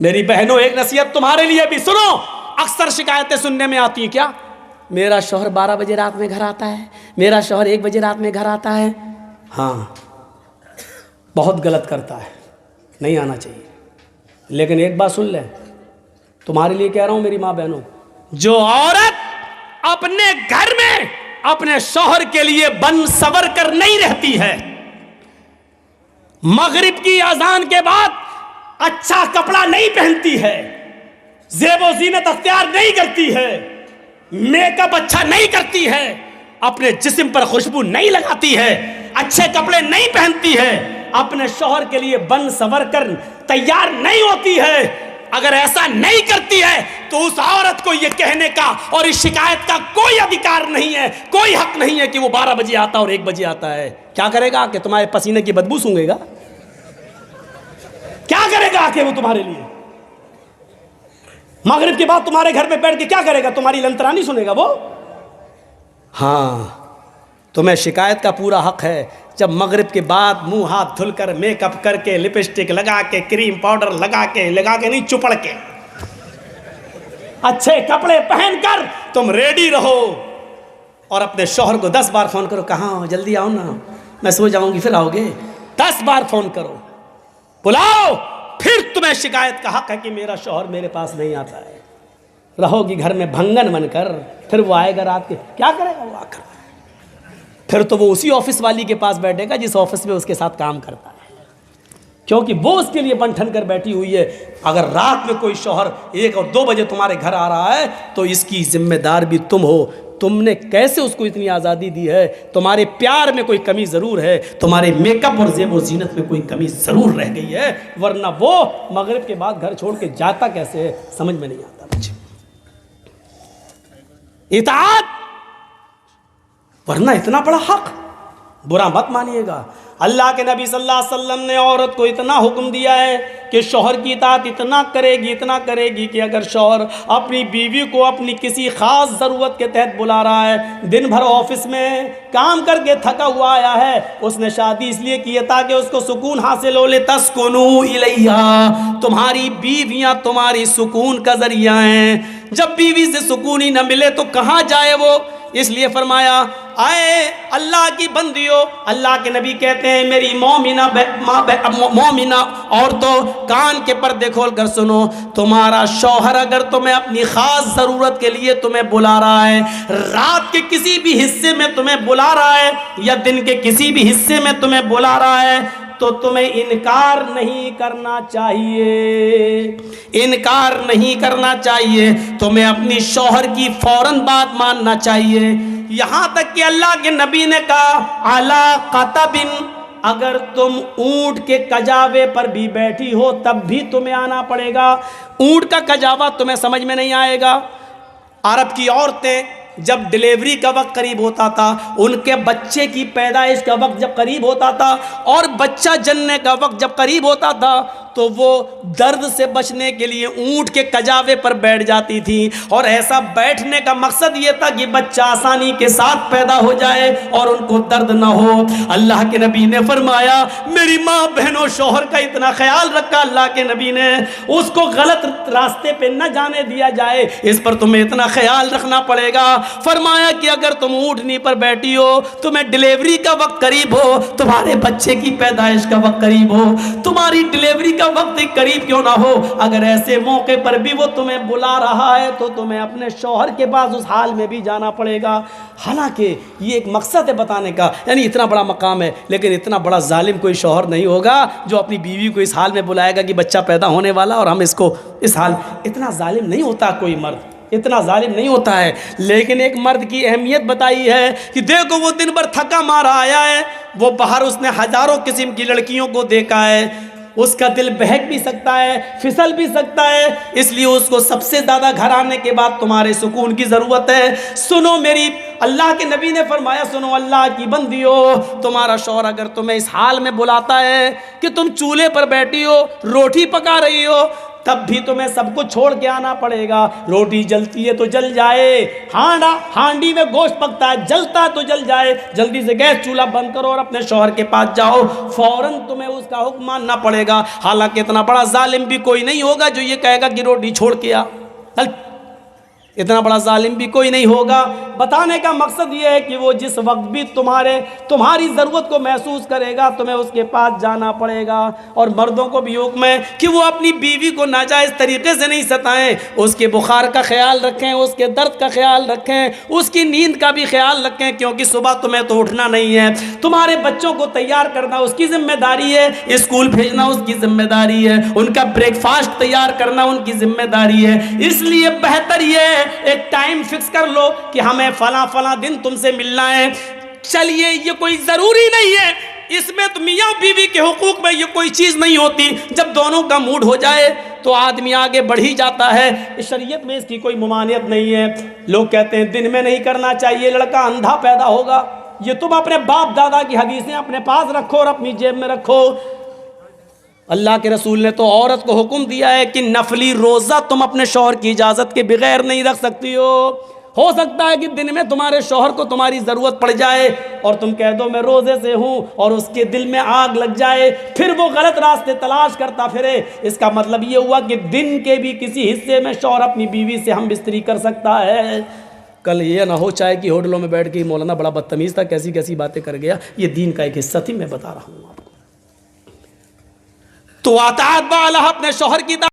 मेरी बहनों, एक नसीहत तुम्हारे लिए भी सुनो। अक्सर शिकायतें सुनने में आती हैं, क्या मेरा शौहर 12 बजे रात में घर आता है, मेरा शौहर 1 बजे रात में घर आता है। हाँ, बहुत गलत करता है, नहीं आना चाहिए। लेकिन एक बात सुन ले, तुम्हारे लिए कह रहा हूं मेरी माँ बहनों, जो औरत अपने घर में अपने शौहर के लिए बन सवर कर नहीं रहती है, मगरिब की अजान के बाद अच्छा कपड़ा नहीं पहनती है, ज़ेबो ज़ीनत अख्तियार नहीं करती है, मेकअप अच्छा नहीं करती है, अपने जिस्म पर खुशबू नहीं लगाती है, अच्छे कपड़े नहीं पहनती है, अपने शौहर के लिए बन सवर कर तैयार नहीं होती है, अगर ऐसा नहीं करती है तो उस औरत को यह कहने का और इस शिकायत का कोई अधिकार नहीं है, कोई हक नहीं है कि वो 12 बजे आता और 1 बजे आता है। क्या करेगा? कि तुम्हारे पसीने की बदबू सूंघेगा? क्या करेगा आके वो तुम्हारे लिए? मगरिब के बाद तुम्हारे घर में बैठ के क्या करेगा? तुम्हारी लंतरानी सुनेगा वो? हाँ, तुम्हें शिकायत का पूरा हक है। जब मगरिब के बाद मुंह हाथ धुलकर, मेकअप करके, लिपस्टिक लगा के, क्रीम पाउडर लगा के नहीं, चुपड़ के, अच्छे कपड़े पहनकर तुम रेडी रहो और अपने शौहर को 10 बार फोन करो, कहाँ हो, जल्दी आओ ना, मैं सो जाऊंगी फिर आओगे। 10 बार फोन करो, बुलाओ, फिर तुम्हें शिकायत का हक है कि मेरा शौहर मेरे पास नहीं आता है। रहोगी घर में भंगन बनकर, फिर वो आएगा रात के, क्या करेगा वो आकर? फिर तो वो उसी ऑफिस वाली के पास बैठेगा जिस ऑफिस में उसके साथ काम करता है, क्योंकि वो उसके लिए बंठन कर बैठी हुई है। अगर रात में कोई शौहर 1 और 2 बजे तुम्हारे घर आ रहा है तो इसकी जिम्मेदार भी तुम हो। तुमने कैसे उसको इतनी आज़ादी दी है? तुम्हारे प्यार में कोई कमी ज़रूर है, तुम्हारे मेकअप और ज़ेब ज़ीनत में कोई कमी ज़रूर रह गई है, वरना वो मगरिब के बाद घर छोड़ के जाता कैसे है, समझ में नहीं आता मुझे। इताअत, वरना इतना बड़ा हक, बुरा मत मानिएगा। अल्लाह के नबी सल्लल्लाहु अलैहि वसल्लम ने औरत को इतना हुक्म दिया है कि शौहर की इताअत इतना करेगी कि अगर शौहर अपनी बीवी को अपनी किसी ख़ास ज़रूरत के तहत बुला रहा है, दिन भर ऑफिस में काम करके थका हुआ आया है, उसने शादी इसलिए की है ताकि उसको सुकून हासिल हो ले, तस्कुनू इलैहा, तुम्हारी बीवियाँ तुम्हारी सुकून का ज़रिया हैं। जब बीवी से सुकून ही न मिले तो कहाँ जाए वो? इसलिए फरमाया, आए अल्लाह की बंदियों, अल्लाह के नबी कहते हैं, मेरी मोमिना औरतों, कान के पर्दे खोल कर सुनो, तुम्हारा शौहर अगर तुम्हें अपनी ख़ास ज़रूरत के लिए तुम्हें बुला रहा है, रात के किसी भी हिस्से में तुम्हें बुला रहा है या दिन के किसी भी हिस्से में तुम्हें बुला रहा है, तो तुम्हें इनकार नहीं करना चाहिए, इनकार नहीं करना चाहिए, तुम्हें अपनी शौहर की फौरन बात मानना चाहिए। यहाँ तक कि अल्लाह के नबी ने कहा, अला क़तबिन, अगर तुम ऊँट के कजावे पर भी बैठी हो तब भी तुम्हें आना पड़ेगा। ऊँट का कजावा तुम्हें समझ में नहीं आएगा। अरब की औरतें जब डिलीवरी का वक्त करीब होता था, उनके बच्चे की पैदाइश का वक्त जब करीब होता था और बच्चा जन्ने का वक्त जब करीब होता था, तो वो दर्द से बचने के लिए ऊँट के कजावे पर बैठ जाती थी। और ऐसा बैठने का मकसद ये था कि बच्चा आसानी के साथ पैदा हो जाए और उनको दर्द ना हो। अल्लाह के नबी ने फरमाया, मेरी माँ बहनों, शौहर का इतना ख्याल रखा अल्लाह के नबी ने, उसको गलत रास्ते पे न जाने दिया जाए, इस पर तुम्हें इतना ख्याल रखना पड़ेगा। फरमाया कि अगर तुम ऊँटनी पर बैठी हो, तुम्हें डिलीवरी का वक्त करीब हो, तुम्हारे बच्चे की पैदाइश का वक्त करीब हो, तुम्हारी डिलीवरी का वक्त करीब क्यों ना हो, अगर ऐसे मौके पर भी वो तुम्हें बुला रहा है तो तुम्हें अपने शौहर के पास उस हाल में भी जाना पड़ेगा। हालांकि ये एक मकसद है बताने का, यानी इतना बड़ा मकाम है, लेकिन इतना बड़ा जालिम कोई शौहर नहीं होगा जो अपनी बीवी को इस हाल में बुलाएगा कि बच्चा पैदा होने वाला और हम इसको इस हाल। इतना जालिम नहीं होता कोई मर्द, इतना जालिम नहीं होता है। लेकिन एक मर्द की अहमियत बताई है कि देखो वो दिन भर थका मारा आया है, वो बाहर उसने हज़ारों किस्म की लड़कियों को देखा है, उसका दिल बहक भी सकता है, फिसल भी सकता है, इसलिए उसको सबसे ज़्यादा घर आने के बाद तुम्हारे सुकून की ज़रूरत है। सुनो मेरी, अल्लाह के नबी ने फरमाया, सुनो अल्लाह की बंदियो, तुम्हारा शौहर अगर तुम्हें इस हाल में बुलाता है कि तुम चूल्हे पर बैठी हो, रोटी पका रही हो, तब भी तुम्हें सब कुछ छोड़ के आना पड़ेगा। रोटी जलती है तो जल जाए, हांडी में गोश्त पकता है, जलता है तो जल जाए, जल्दी से गैस चूल्हा बंद करो और अपने शौहर के पास जाओ, फौरन तुम्हें उसका हुक्म मानना पड़ेगा। हालांकि इतना बड़ा जालिम भी कोई नहीं होगा जो ये कहेगा कि रोटी छोड़ के आ, इतना बड़ा जालिम भी कोई नहीं होगा। बताने का मकसद ये है कि वो जिस वक्त भी तुम्हारी ज़रूरत को महसूस करेगा, तुम्हें उसके पास जाना पड़ेगा। और मर्दों को भी हुक्म है कि वो अपनी बीवी को नाजायज़ तरीके से नहीं सताएं, उसके बुखार का ख्याल रखें, उसके दर्द का ख्याल रखें, उसकी नींद का भी ख्याल रखें, क्योंकि सुबह तुम्हें तो उठना नहीं है। तुम्हारे बच्चों को तैयार करना उसकी जिम्मेदारी है, स्कूल भेजना उसकी जिम्मेदारी है, उनका ब्रेकफास्ट तैयार करना उनकी जिम्मेदारी है। इसलिए बेहतर ये एक टाइम फिक्स कर लो कि हमें फला दिन तुमसे मिलना है। चलिए, ये कोई जरूरी नहीं है, इसमें तो मियाँ बीवी के हुकूक में ये कोई चीज नहीं होती। जब दोनों का मूड हो जाए तो आदमी आगे बढ़ ही जाता है। शरीयत में इसकी कोई मुमानियत नहीं है। लोग कहते हैं दिन में नहीं करना चाहिए, लड़का अंधा पैदा होगा। ये तुम अपने बाप दादा की हदीसें अपने पास रखो और अपनी जेब में रखो। अल्लाह के रसूल ने तो औरत को हुक्म दिया है कि नफली रोज़ा तुम अपने शौहर की इजाज़त के बगैर नहीं रख सकती हो सकता है कि दिन में तुम्हारे शौहर को तुम्हारी ज़रूरत पड़ जाए और तुम कह दो मैं रोज़े से हूँ, और उसके दिल में आग लग जाए, फिर वो गलत रास्ते तलाश करता फिरे। इसका मतलब ये हुआ कि दिन के भी किसी हिस्से में शौहर अपनी बीवी से हम बिस्तरी कर सकता है। कल ये ना हो चाहे कि होटलों में बैठ के मौलाना बड़ा बदतमीज़ था, कैसी कैसी बातें कर गया। ये दीन का एक हिस्सा थी, मैं बता रहा हूँ आपको। तो अताअत बा अल्लाह, अपने शौहर की